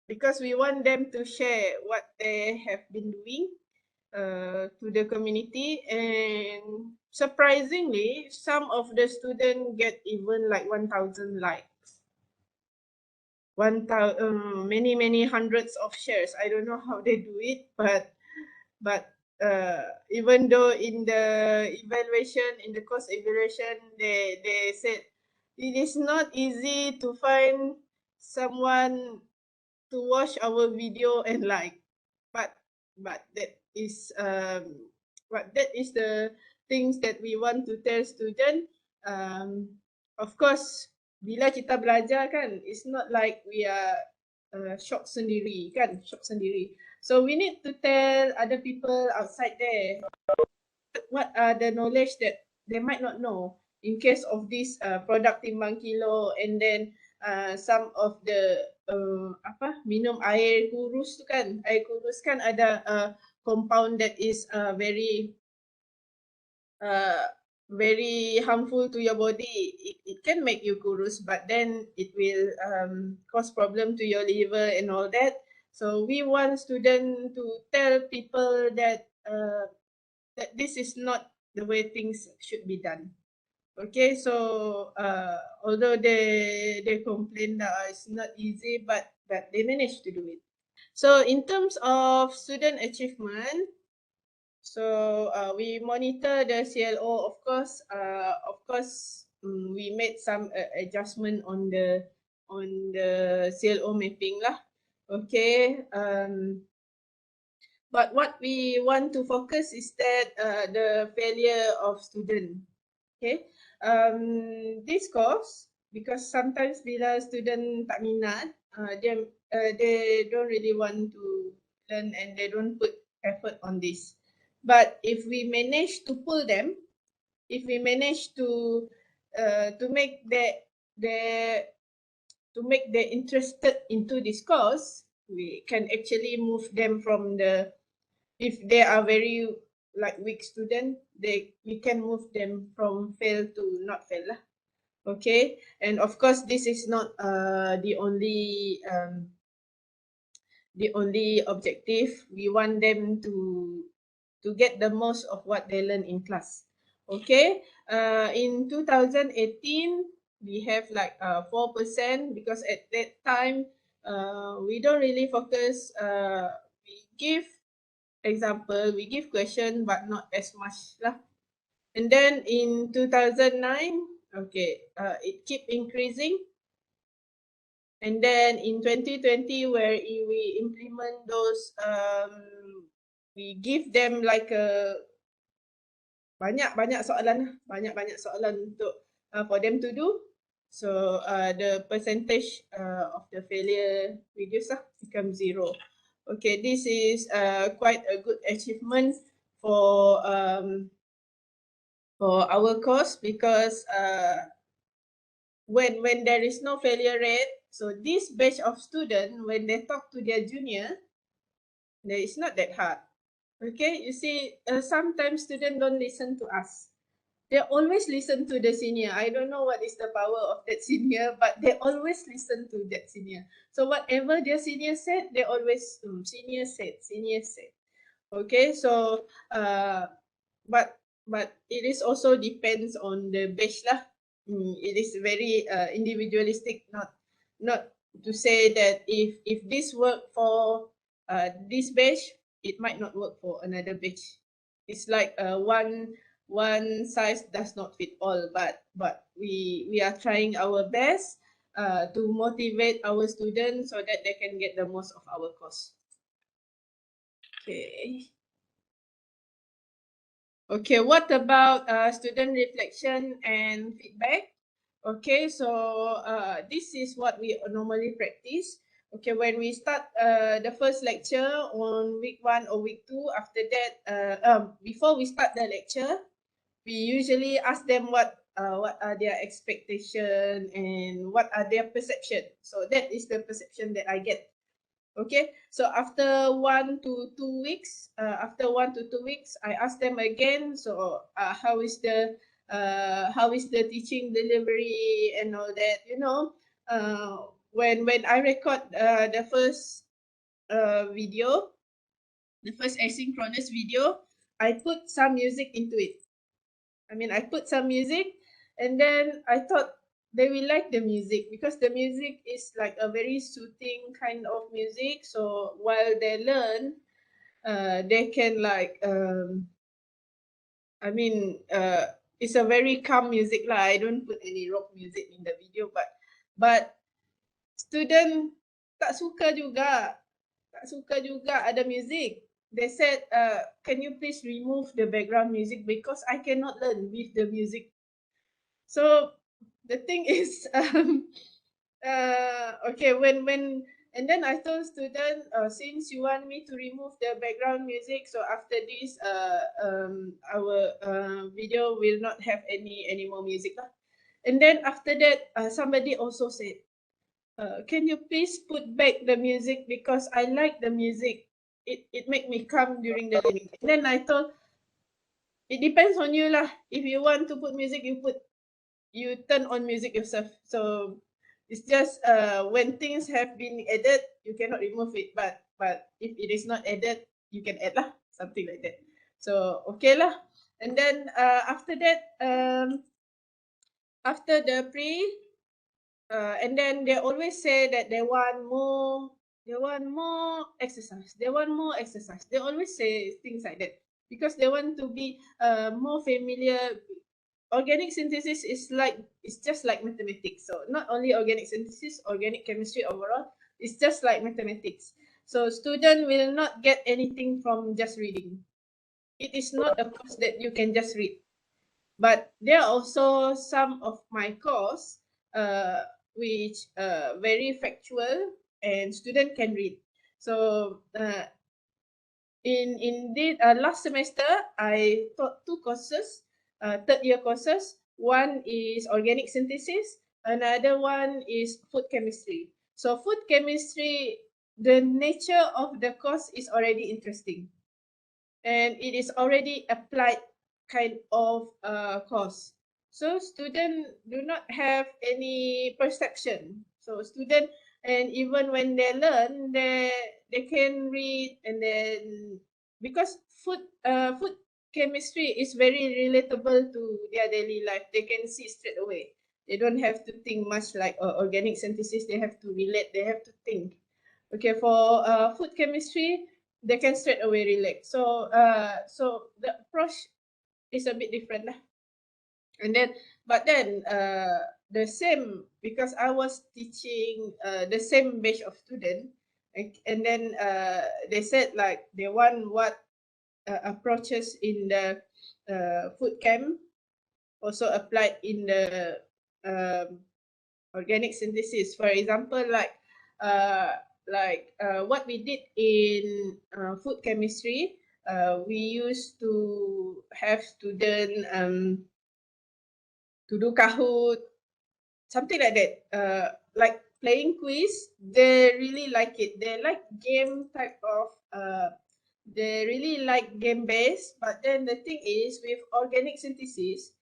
because we want them to share what they have been doing. to the community, and surprisingly, some of the students get even like 1,000 likes. 1,000, many hundreds of shares. I don't know how they do it, but even though in the evaluation, in the course evaluation, they said it is not easy to find someone to watch our video and like, but that is the things that we want to tell student. Of course, bila kita belajar kan, it's not like we are shock sendiri kan, shock sendiri. So we need to tell other people outside there what are the knowledge that they might not know in case of this product timbang kilo, and then some of the minum air kurus tu kan, air kurus kan ada compound that is very harmful to your body. It can make you kurus, but then it will cause problem to your liver and all that. So we want students to tell people that that this is not the way things should be done. Okay, so although they complain that it's not easy, but they managed to do it. So in terms of student achievement, so we monitor the CLO. Of course, we made some adjustment on the CLO mapping lah. Okay. But what we want to focus is that the failure of student. Okay. This course, because sometimes bila student tak minat, they don't really want to learn and they don't put effort on this. But if we manage to pull them, if we manage to make they interested into this course, we can actually move them from the, if they are very like weak student, we can move them from fail to not fail lah. Okay, and of course this is not the only objective. We want them to get the most of what they learn in class. Okay, in 2018 we have like 4%, because at that time we don't really focus. We give example, we give question, but not as much lah. And then in 2009, okay, it keep increasing. And then in 2020, where we implement those, we give them like a banyak soalan untuk for them to do. So the percentage of the failure reduce lah, become 0. Okay, this is quite a good achievement for our course, because when there is no failure rate, so this batch of students, when they talk to their junior, it's not that hard. Okay, you see, sometimes students don't listen to us. They always listen to the senior. I don't know what is the power of that senior, but they always listen to that senior. So whatever their senior said, they always senior said. Okay, so but it is also depends on the batch lah. It is very individualistic. Not to say that if this work for this batch, it might not work for another batch. It's like one size does not fit all, but we are trying our best to motivate our students so that they can get the most of our course. Okay, what about student reflection and feedback? Okay, so this is what we normally practice. Okay, when we start the first lecture on week 1 or week 2, after that, before we start the lecture, we usually ask them what are their expectation and what are their perception. So that is the perception that I get. Okay, so after 1 to 2 weeks, I ask them again. So how is the teaching delivery and all that? You know, when I record the first video, the first asynchronous video, I put some music into it. I put some music, and then I thought they will like the music because the music is like a very soothing kind of music. So while they learn, they can like it's a very calm music lah. I don't put any rock music in the video, but student tak suka juga. Tak suka juga ada music. They said, can you please remove the background music because I cannot learn with the music. So the thing is, okay, and then I told student, since you want me to remove the background music, so after this, our video will not have any more music lah. And then after that, somebody also said, can you please put back the music because I like the music. It make me calm during the learning. And then I told, it depends on you lah. If you want to put music, you turn on music yourself. So it's just when things have been added, you cannot remove it. But if it is not added, you can add lah, something like that. So okay lah. And then after that, after the pre, and then they always say that they want more exercise. They want more exercise. They always say things like that because they want to be more familiar. Organic synthesis is it's just like mathematics. So not only organic synthesis, organic chemistry overall, it's just like mathematics. So student will not get anything from just reading. It is not a course that you can just read. But there are also some of my course which very factual and student can read. So in this last semester, I taught 2 courses, third year courses. One is organic synthesis, another one is food chemistry. So food chemistry, the nature of the course is already interesting, and it is already applied kind of course. So student do not have any perception. So student, and even when they learn, they can read, and then because food chemistry is very relatable to their daily life. They can see straight away. They don't have to think much like organic synthesis. They have to relate. They have to think. Okay, for food chemistry, they can straight away relate. So so the approach is a bit different lah. And then, but then the same, because I was teaching the same batch of student, and then they said like they want what approaches in the food chem also applied in the organic synthesis. For example, what we did in food chemistry, we used to have student to do Kahoot, something like that. Like playing quiz, they really like it. They like game type of. They really like game based. But then the thing is, with organic synthesis,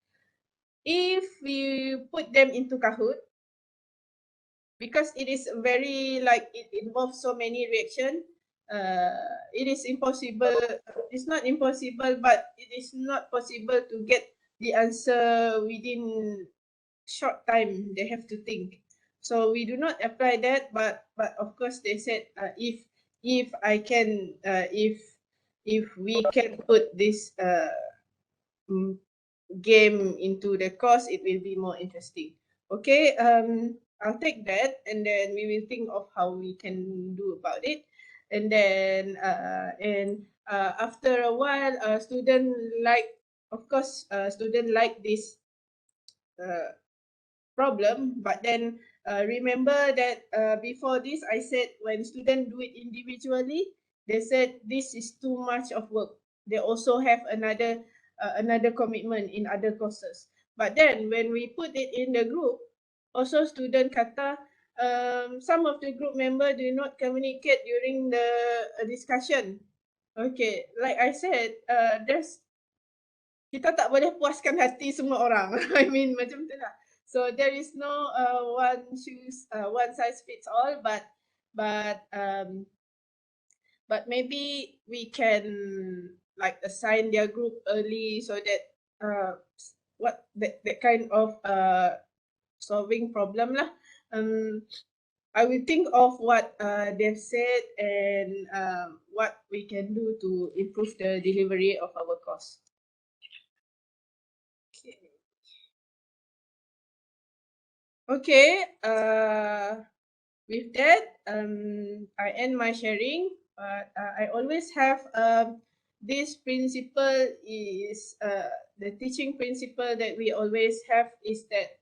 if we put them into Kahoot, because it is very like it involves so many reaction, it is impossible. It's not impossible, but it is not possible to get the answer within short time. They have to think. So we do not apply that, but of course they said if I can if we can put this game into the course, it will be more interesting. Okay, I'll take that, and then we will think of how we can do about it. And then after a while, student like, of course, student like this problem. But then remember that before this, I said when students do it individually, they said this is too much of work. They also have another commitment in other courses. But then when we put it in the group, also student kata some of the group member do not communicate during the discussion. Okay, like I said, kita tak boleh puaskan hati semua orang. I mean macam tu lah. So there is no one size fits all, but but maybe we can like assign their group early so that that kind of solving problem lah. I will think of what they've said and what we can do to improve the delivery of our course. Okay. With that, I end my sharing. But I always have this principle is the teaching principle that we always have is that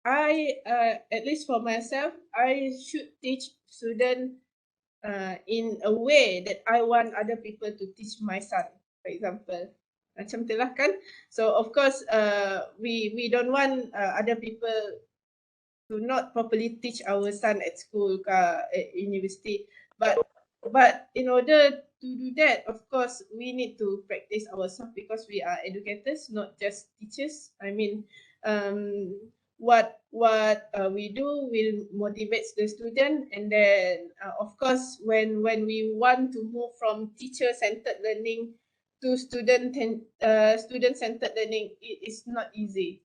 I at least for myself, I should teach student in a way that I want other people to teach my son, for example. Macam tu lah kan. So of course, we don't want other people to not properly teach our son at school at university, but in order to do that, of course we need to practice ourselves because we are educators, not just teachers. I mean, what we do will motivate the student, and then of course when we want to move from teacher-centered learning to student-centered learning, it is not easy.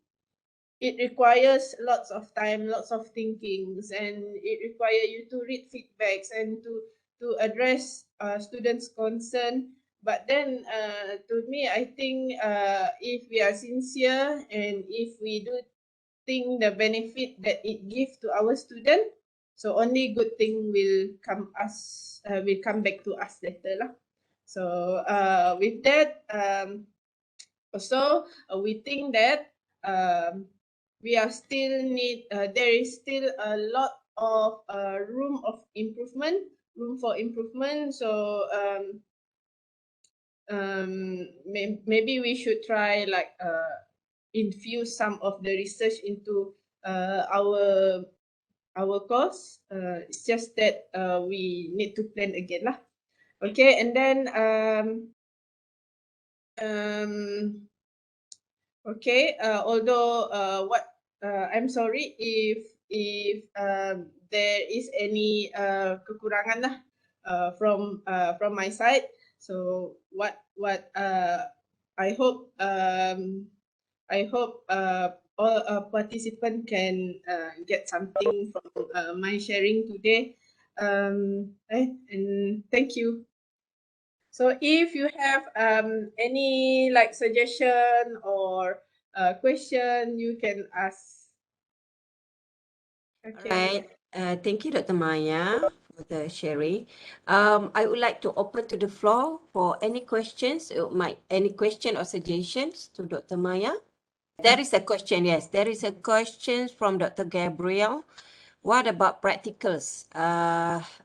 It requires lots of time, lots of thinkings, and it requires you to read feedbacks and to address students' concern. But then, to me, I think if we are sincere and if we do think the benefit that it gives to our student, so only good thing will come back to us later lah. So with that, also we think that we are still there is still a lot of room for improvement. So maybe we should try like infuse some of the research into our course. It's just that we need to plan again lah. Okay, and then okay, although I'm sorry if there is any kekurangan lah from my side. So what I hope all participants can get something from my sharing today. And thank you. So if you have any like suggestion or question, you can ask. Okay. Alright. Thank you, Dr. Maya, for the sharing. I would like to open to the floor for any questions, any question or suggestions to Dr. Maya. There is a question, yes. There is a question from Dr. Gabriel. What about practicals?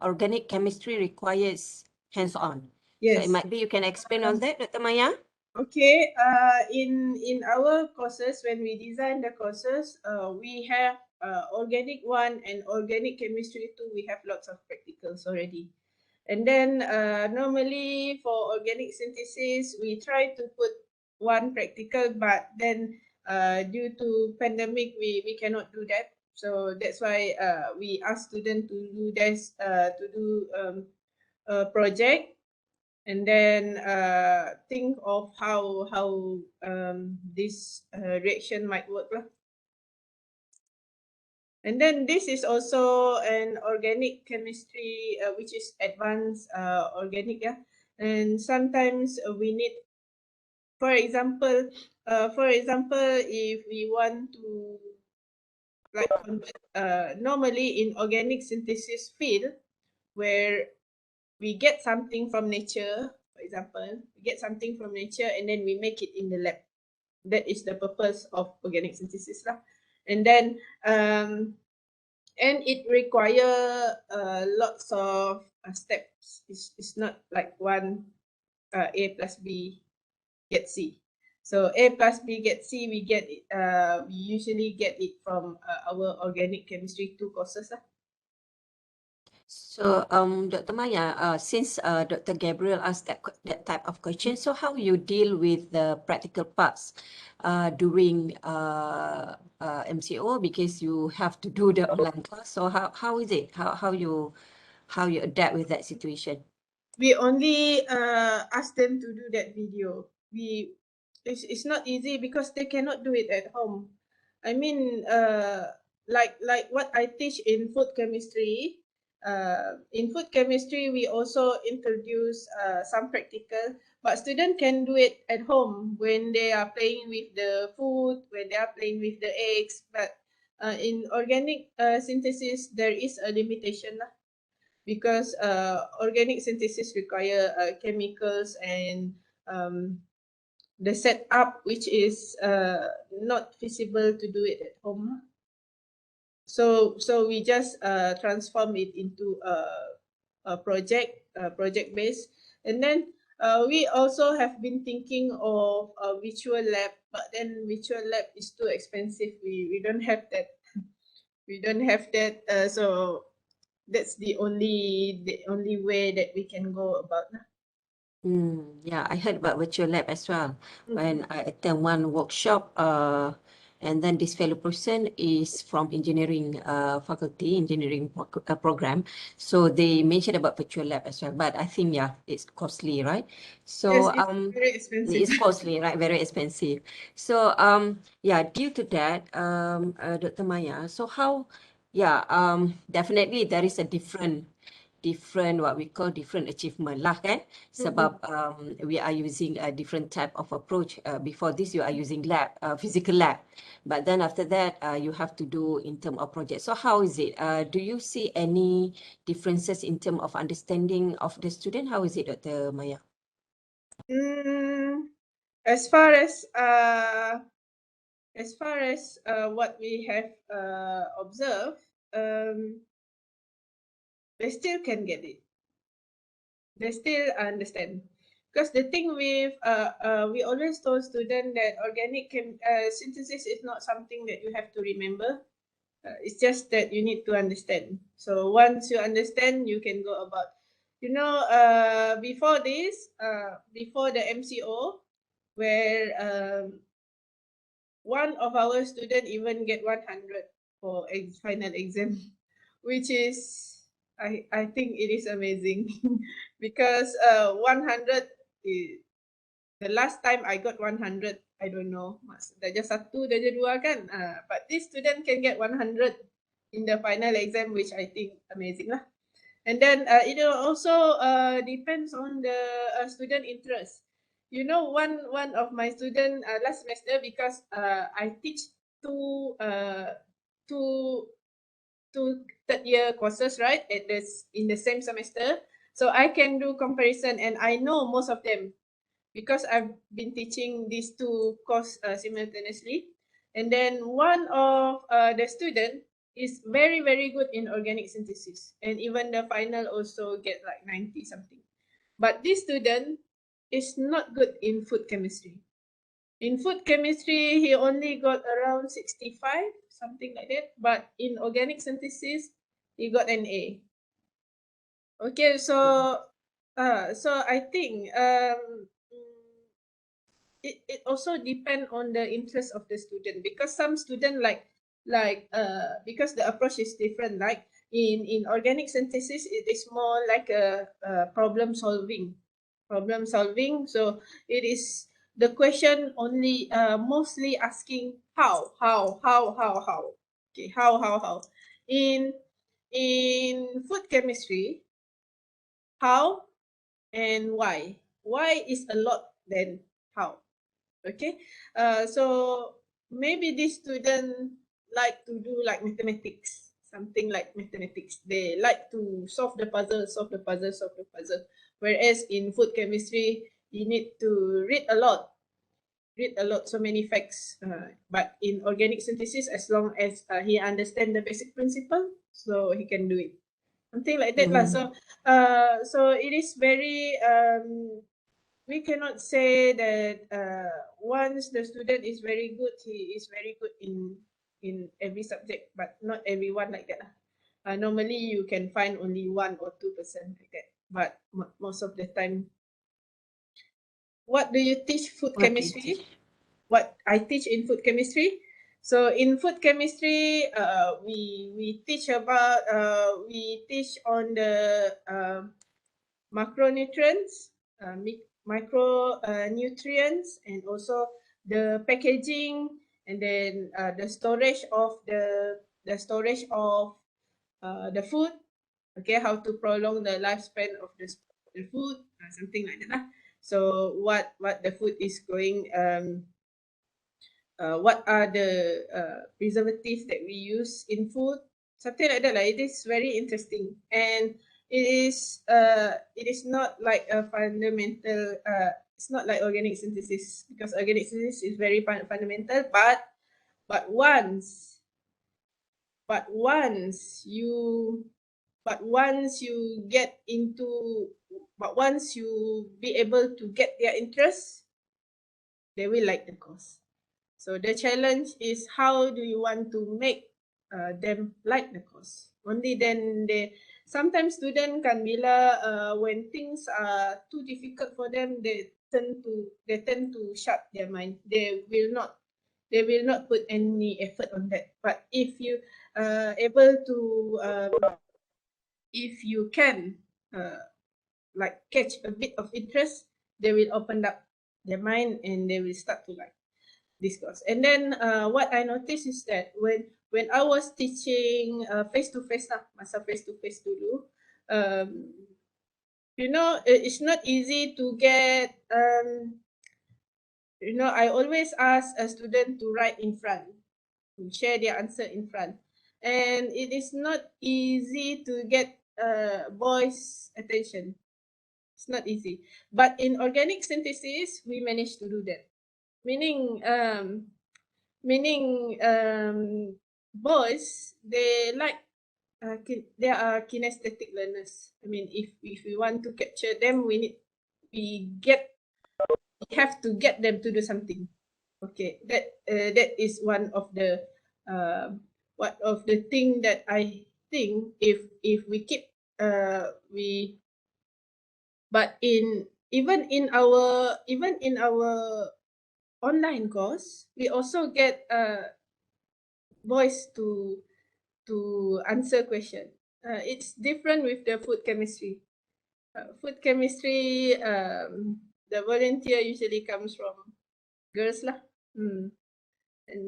Organic chemistry requires hands-on. Yes. So it might be you can explain on that, Dr. Maya? Okay. In our courses, when we design the courses, we have organic 1 and organic chemistry 2. We have lots of practicals already. And then normally for organic synthesis, we try to put 1 practical, but then due to pandemic, we cannot do that. So that's why we ask students to do this, to do a project, and then think of how this reaction might work lah. And then this is also an organic chemistry, which is advanced organic, yeah. And sometimes we need, for example, if we want to like normally in organic synthesis field, where we get something from nature, for example, we get something from nature and then we make it in the lab. That is the purpose of organic synthesis lah. And then and it require lots of steps. It's not like one A plus B get C. So A plus B get C, we get it. We usually get it from our organic chemistry 2 courses lah. So, Dr. Maya, since Dr. Gabriel asked that type of question, so how you deal with the practical parts during MCO, because you have to do the online class? So how is it? How how you adapt with that situation? We only ask them to do that video. It's not easy because they cannot do it at home. I mean, like what I teach in food chemistry. In food chemistry, we also introduce some practical, but student can do it at home when they are playing with the food, when they are playing with the eggs. But in organic synthesis, there is a limitation lah, because organic synthesis require chemicals and the setup, which is not feasible to do it at home. So we just transform it into a project based, and then we also have been thinking of a virtual lab, but then virtual lab is too expensive. We don't have that. We don't have that. So that's the only way that we can go about. Yeah, I heard about virtual lab as well. When I attend one workshop, and then this fellow person is from engineering faculty, engineering program. So they mentioned about virtual lab as well. But I think, yeah, it's costly, right? Yes, So it's very expensive. it's costly, right? Very expensive. So yeah, due to that, Dr. Maya, so how, yeah, definitely there is a different what we call different achievement lah kan, sebab we are using a different type of approach. Before this you are using lab, physical lab, but then after that you have to do in term of project. So how is it, do you see any differences in term of understanding of the student? How is it, Dr. Maya? As far as what we have observed, they still can get it. They still understand. Because the thing with we always told students that organic synthesis is not something that you have to remember. It's just that you need to understand. So once you understand, you can go about. You know, before this, before the MCO, where one of our students even get 100 for final exam, which is, I think it is amazing because 100 is, the last time I got 100, I don't know, darjah 1, darjah 2 kan, but this student can get 100 in the final exam, which I think amazing lah. And then it also depends on the student interest. You know, one of my student last semester, because I teach two third year courses, right, at this in the same semester, so I can do comparison and I know most of them because I've been teaching these two courses simultaneously. And then one of the student is very, very good in organic synthesis, and even the final also get like 90 something. But this student is not good in food chemistry. In food chemistry, he only got around 65, something like that. But in organic synthesis, he got an A. Okay, so I think it also depend on the interest of the student, because some student like because the approach is different. Like in organic synthesis, it is more like a problem solving. So it is the question only mostly asking how. Okay, how. In food chemistry, how and why. Why is a lot than how. Okay, so maybe this student like to do like mathematics, something like mathematics. They like to solve the puzzle. Whereas in food chemistry, you need to read a lot, so many facts. But in organic synthesis, as long as he understand the basic principle, so he can do it. Something like that lah. So it is very we cannot say that once the student is very good, he is very good in every subject, but not everyone like that. Normally, you can find only 1 or 2% like that, but most of the time. What do you teach food chemistry? What I teach in food chemistry? So in food chemistry, we teach about we teach on the macronutrients, micronutrients, and also the packaging, and then the storage of the storage of the food. Okay, how to prolong the lifespan of the food, something like that lah. So what the food is going what are the preservatives that we use in food, something like that. Like, it is very interesting, and it is not like a fundamental. It's not like organic synthesis, because organic synthesis is very fundamental. But once but once you once you be able to get their interest, they will like the course. So the challenge is, how do you want to make them like the course? Only then sometimes student kan, bila when things are too difficult for them, they tend to shut their mind. They will not put any effort on that. But if you able to if you can like catch a bit of interest, they will open up their mind and they will start to like this course. And then what I noticed is that when I was teaching face to face lah, masa face to face dulu, you know, it's not easy to get you know, I always ask a student to write in front, to share their answer in front, and it is not easy to get boys' attention. It's not easy. But in organic synthesis, we managed to do that. Meaning boys, they like they are kinesthetic learners. I mean, if we want to capture them, we have to get them to do something. Okay, that is one of the thing that I think, if we keep we but in even in our online course, we also get boys to answer question. It's different with the food chemistry. Food chemistry, the volunteer usually comes from girls lah. And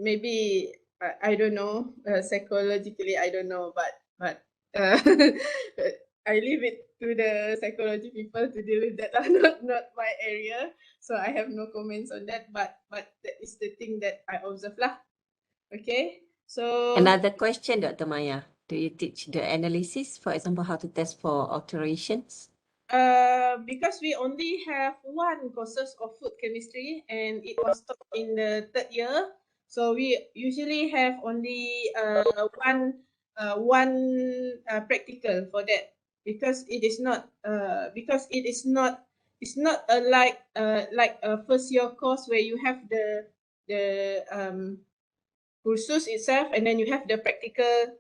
maybe I don't know, psychologically I don't know, but I leave it to the psychology people to deal with that lah, not my area. So I have no comments on that. But that is the thing that I observe lah. Okay. So Another question, Dr. Maya. Do you teach the analysis, for example, how to test for alterations? Because we only have one courses of food chemistry and it was taught in the third year, so we usually have only one practical for that, because it's not it's not a like a first year course where you have the cursus itself and then you have the practical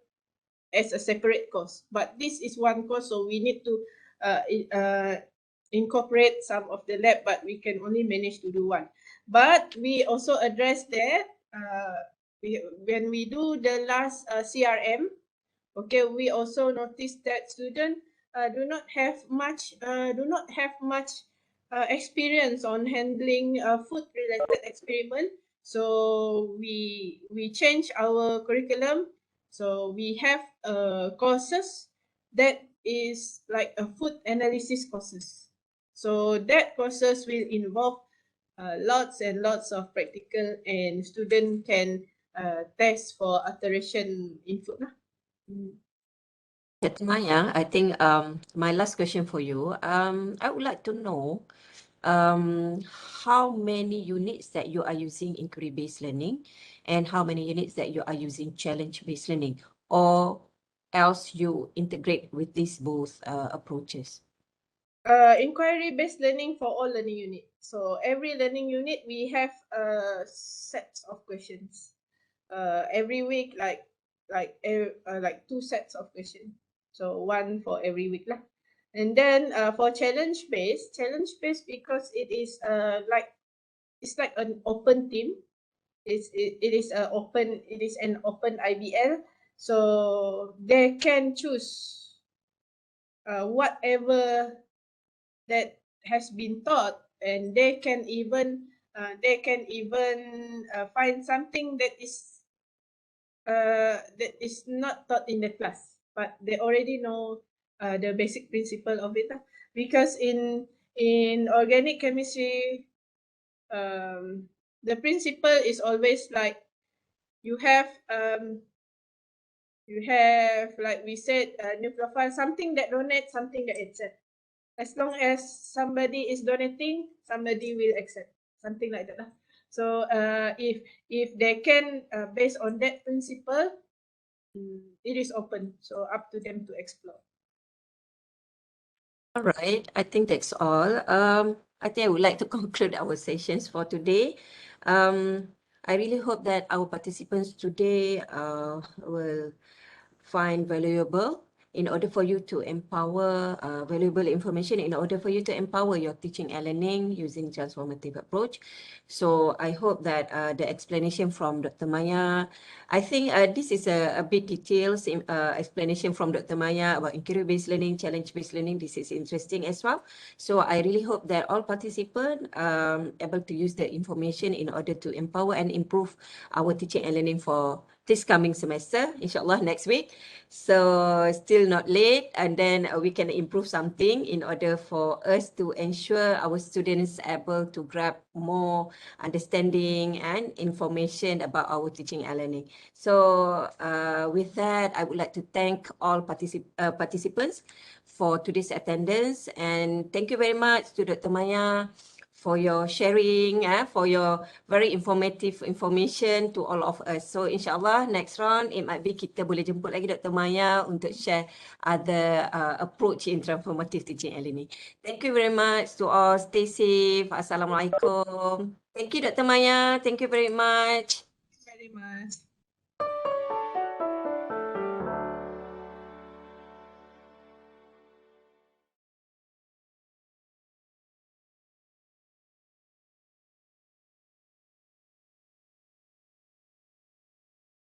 as a separate course. But this is one course, so we need to incorporate some of the lab, but we can only manage to do one. But we also address that when we do the last CRM. Okay, we also noticed that students do not have much experience on handling food related experiment. So we change our curriculum. So we have courses that is like a food analysis courses. So that courses will involve lots and lots of practical, and student can test for alteration in food lah. Dr. Maya, I think my last question for you. I would like to know how many units that you are using inquiry-based learning and how many units that you are using challenge-based learning, or else you integrate with these both approaches? Inquiry-based learning for all learning unit. So every learning unit, we have sets of questions. Every week, like 2 sets of questions. So one for every week lah. And then for challenge-based because it is it's like an open team. it is an open IBL, so they can choose whatever that has been taught, and they can even find something that is not taught in the class, but they already know the basic principle of it. Because in organic chemistry, the principle is always like you have like we said, nucleophile, something that donates, something that accepts. As long as somebody is donating, somebody will accept, something like that. So if they can, based on that principle, it is open, so up to them to explore. All right, I think that's all. I think I would like to conclude our sessions for today. I really hope that our participants today will find valuable in order for you to empower valuable information in order for you to empower your teaching and learning using transformative approach. So I hope that the explanation from Dr. Maya, I think this is a bit details explanation from Dr. Maya about inquiry-based learning, challenge-based learning. This is interesting as well. So I really hope that all participants able to use the information in order to empower and improve our teaching and learning for this coming semester, inshallah next week. So still not late, and then we can improve something in order for us to ensure our students able to grab more understanding and information about our teaching and learning. So with that, I would like to thank all participants for today's attendance, and thank you very much to Dr. Maya for your sharing, for your very informative information to all of us. So insyaAllah next round, it might be kita boleh jemput lagi Dr. Maya untuk share other approach in transformative teaching and learning. Thank you very much to all. Stay safe. Assalamualaikum. Thank you, Dr. Maya. Thank you very much. Very much.